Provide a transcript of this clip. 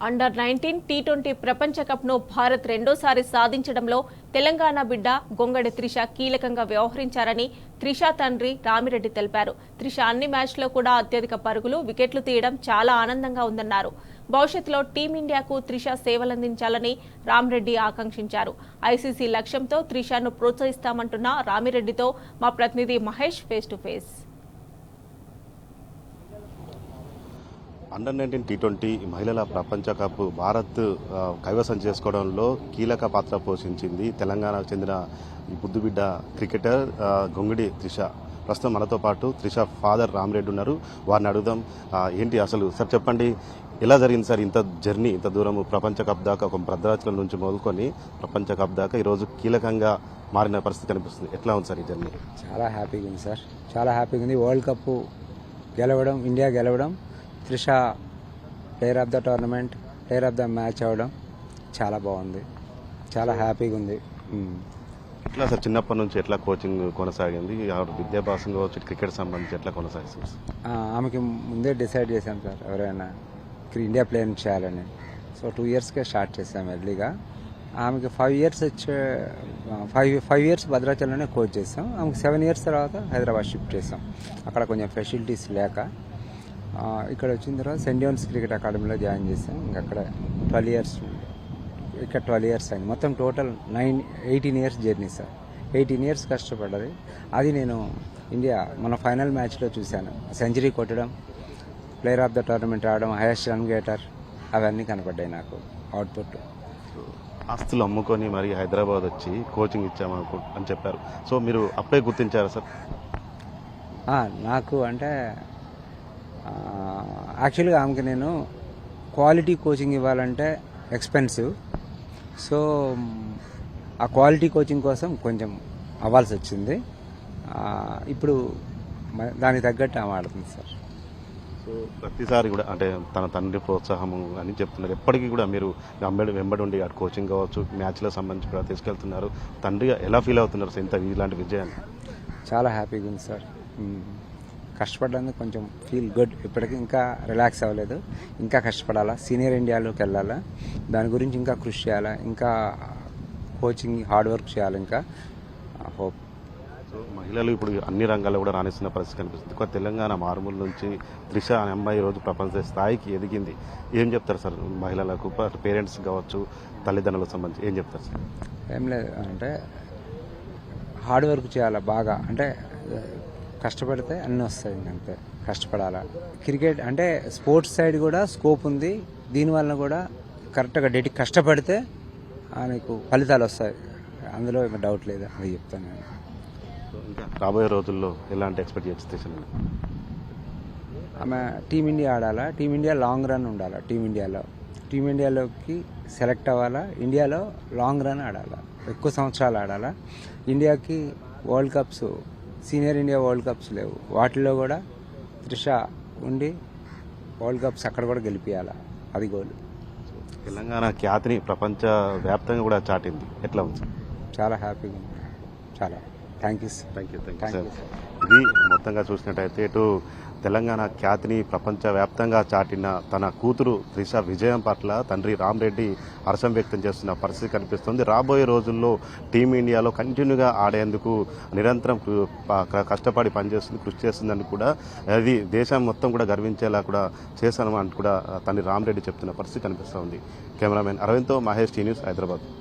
Under-19 T20 ప్రపంచ కప్ను భారత్ రెండోసారి సాధించడంలో తెలంగాణ బిడ్డ గొంగడి త్రిష కీలకంగా వ్యవహరించారని త్రిష తండ్రి రామిరెడ్డి తెలిపారు. త్రిష అన్ని మ్యాచ్ల్లో కూడా అత్యధిక పరుగులు, వికెట్లు తీయడం చాలా ఆనందంగా ఉందన్నారు. భవిష్యత్తులో టీమిండియాకు త్రిష సేవలందించాలని రామిరెడ్డి ఆకాంక్షించారు. ఐసీసీ లక్ష్యంతో త్రిషను ప్రోత్సహిస్తామంటున్న రామిరెడ్డితో మా ప్రతినిధి Mahesh face to face. Under-19 T20 మహిళల ప్రపంచ కప్ భారత్ కైవసం చేసుకోవడంలో కీలక పాత్ర పోషించింది తెలంగాణకు చెందిన బుద్దుబిడ్డ క్రికెటర్ గొంగడి త్రిష. ప్రస్తుతం మనతో పాటు త్రిష ఫాదర్ రామిరెడ్డి ఉన్నారు. వారిని అడుగుదాం, ఏంటి అసలు సార్ చెప్పండి, ఎలా జరిగింది సార్ ఇంత జర్నీ, ఇంత దూరం ప్రపంచ కప్ దాకా, ఒక భద్రాచలం నుంచి మొదలుకొని ప్రపంచ కప్ దాకా ఈరోజు కీలకంగా మారిన పరిస్థితి కనిపిస్తుంది. ఎట్లా ఉంది సార్ ఈ జర్నీ? చాలా హ్యాపీగా ఉంది సార్, చాలా హ్యాపీగా ఉంది. వరల్డ్ కప్ గెలవడం, ఇండియా గెలవడం, Trisha player of the tournament, player of the match అవ్వడం చాలా బాగుంది, చాలా హ్యాపీగా ఉంది. ఎట్లా సార్ చిన్నప్పటి నుంచి ఎట్లా కోచింగ్ కొనసాగింది, విద్యాభ్యాసం కావచ్చు, క్రికెట్ సంబంధించి ఎట్లా కొనసాగిస్తుంది? ఆమెకి ముందే డిసైడ్ చేశాం సార్, ఎవరైనా ఇండియా ప్లేయర్ని చేయాలని. సో 2 ఇయర్స్కే స్టార్ట్ చేసాం ఎర్లీగా. ఆమెకి 5 ఇయర్స్ వచ్చే 5 ఇయర్స్ భద్రాచలంలోనే కోచ్ చేసాం. ఆమెకి 7 ఇయర్స్ తర్వాత హైదరాబాద్ షిఫ్ట్ చేసాం. అక్కడ కొంచెం ఫెసిలిటీస్ లేక ఇక్కడ వచ్చిన తర్వాత సెయింట్ జాన్స్ క్రికెట్ అకాడమీలో జాయిన్ చేశాం. ఇంకా అక్కడ 12 ఇయర్స్, ఇక్కడ 12 ఇయర్స్ అయింది. మొత్తం total 18 years journey sir. 18 years కష్టపడ్డది. అది నేను ఇండియా మన ఫైనల్ మ్యాచ్లో చూశాను. సెంచరీ కొట్టడం, ప్లేయర్ ఆఫ్ ద టోర్నమెంట్ రావడం, హైయెస్ట్ రన్ గేటర్, అవన్నీ కనపడ్డాయి నాకు అవుట్పుట్. ఆస్తులు అమ్ముకొని మరి హైదరాబాద్ వచ్చి కోచింగ్ ఇచ్చామనుకో అని చెప్పారు. సో మీరు అప్పుడే గుర్తించారా సార్? నాకు అంటే యాక్చువల్గా ఆమెకి నేను క్వాలిటీ కోచింగ్ ఇవ్వాలంటే ఎక్స్పెన్సివ్. సో ఆ క్వాలిటీ కోచింగ్ కోసం కొంచెం అవ్వాల్సి వచ్చింది. ఇప్పుడు దానికి తగ్గట్టు ఆమె ఆడుతుంది సార్. సో ప్రతిసారి కూడా అంటే తన తండ్రి ప్రోత్సాహము అని చెప్తున్నారు. ఎప్పటికీ కూడా మీరు వెంబడి ఉండి అటు కోచింగ్ కావచ్చు, మ్యాచ్లకు సంబంధించి కూడా తీసుకెళ్తున్నారు. తండ్రి ఎలా ఫీల్ అవుతున్నారు సార్ ఇంత ఇలాంటి విజయాన్ని? చాలా హ్యాపీగా ఉంది సార్. కష్టపడడానికి కొంచెం ఫీల్ గుడ్. ఇప్పటికీ ఇంకా రిలాక్స్ అవ్వలేదు, ఇంకా కష్టపడాలా, సీనియర్ ఇండియాలోకి వెళ్ళాలా, దాని గురించి ఇంకా కృషి చేయాలా, ఇంకా కోచింగ్ హార్డ్ వర్క్ చేయాలి. ఇంకా హోప్. సో మహిళలు ఇప్పుడు అన్ని రంగాల్లో కూడా రాణిస్తున్న పరిస్థితి కనిపిస్తుంది. ఒక తెలంగాణ మారుమూల నుంచి త్రిష అనే అమ్మాయి ఈరోజు ప్రపంచ స్థాయికి ఎదిగింది. ఏం చెప్తారు సార్ మహిళలకు, పేరెంట్స్ కావచ్చు, తల్లిదండ్రులకు సంబంధించి ఏం చెప్తారు సార్? ఏం లేదు, అంటే హార్డ్ వర్క్ చేయాలా బాగా, అంటే కష్టపడితే అన్నీ వస్తాయి. అంతే, కష్టపడాలా. క్రికెట్ అంటే స్పోర్ట్స్ సైడ్ కూడా స్కోప్ ఉంది. దీనివల్ల కూడా కరెక్ట్గా కష్టపడితే నీకు ఫలితాలు వస్తాయి, అందులో ఏమీ డౌట్ లేదు. అది చెప్తాను నేను. ఇంకా రాబోయే రోజుల్లో ఎలాంటి ఎక్స్పెక్ట్ చేస్తే? ఆమె టీమిండియా ఆడాలా, టీమిండియా లాంగ్ రన్ ఉండాలా, టీమిండియాలోకి సెలెక్ట్ అవ్వాలా, ఇండియాలో లాంగ్ రన్ ఆడాలా, ఎక్కువ సంవత్సరాలు ఆడాలా. ఇండియాకి world cups, senior India world cups లేవు, వాటిల్లో కూడా త్రిష ఉండి వరల్డ్ కప్స్ అక్కడ కూడా గెలిపియాలా, అది గోల్. తెలంగాణ ఖ్యాతిని ప్రపంచ వ్యాప్తంగా కూడా చాటింది. ఎట్లా ఉంది? చాలా హ్యాపీగా ఉంది, చాలా థ్యాంక్ యూ సార్. ఇది మొత్తంగా చూసినట్టయితే ఇటు తెలంగాణ ఖ్యాతిని ప్రపంచవ్యాప్తంగా చాటిన తన కూతురు త్రిష విజయం పట్ల తండ్రి రామిరెడ్డి హర్షం వ్యక్తం చేస్తున్న పరిస్థితి కనిపిస్తుంది. రాబోయే రోజుల్లో టీమిండియాలో కంటిన్యూగా ఆడేందుకు నిరంతరం కష్టపడి పనిచేస్తుంది, కృషి చేస్తుందని కూడా, అది దేశం మొత్తం కూడా గర్వించేలా కూడా చేశాను అని కూడా తండ్రి రామిరెడ్డి చెప్తున్న పరిస్థితి కనిపిస్తోంది. కెమెరామెన్ అరవింద్తో మహేష్, టీ న్యూస్, హైదరాబాద్.